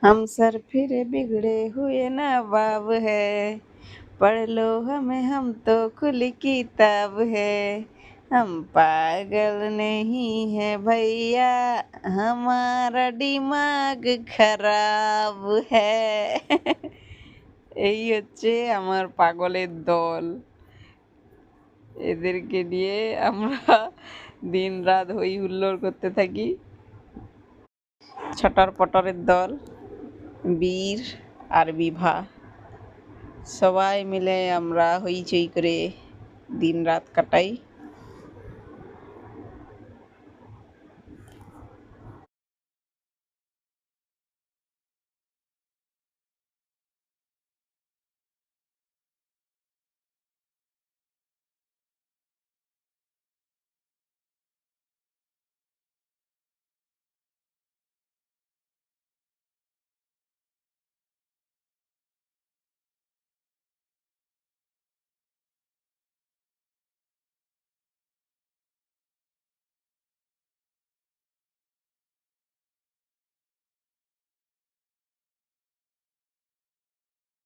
हम सर फिर बिगड़े हुए नवाब है, पढ़ लो हमें हम तो खुली किताब है। हम पागल नहीं है भैया, हमारा दिमाग খারাপ है। এই হচ্ছে আমার পাগলের দল। এদেরকে নিয়ে আমরা দিন রাত হই হুল্লোড় করতে থাকি। ছটর পটরের দল, বীর আর বিভা সবাই মিলে আমরা হইচই করে দিন রাত কাটাই।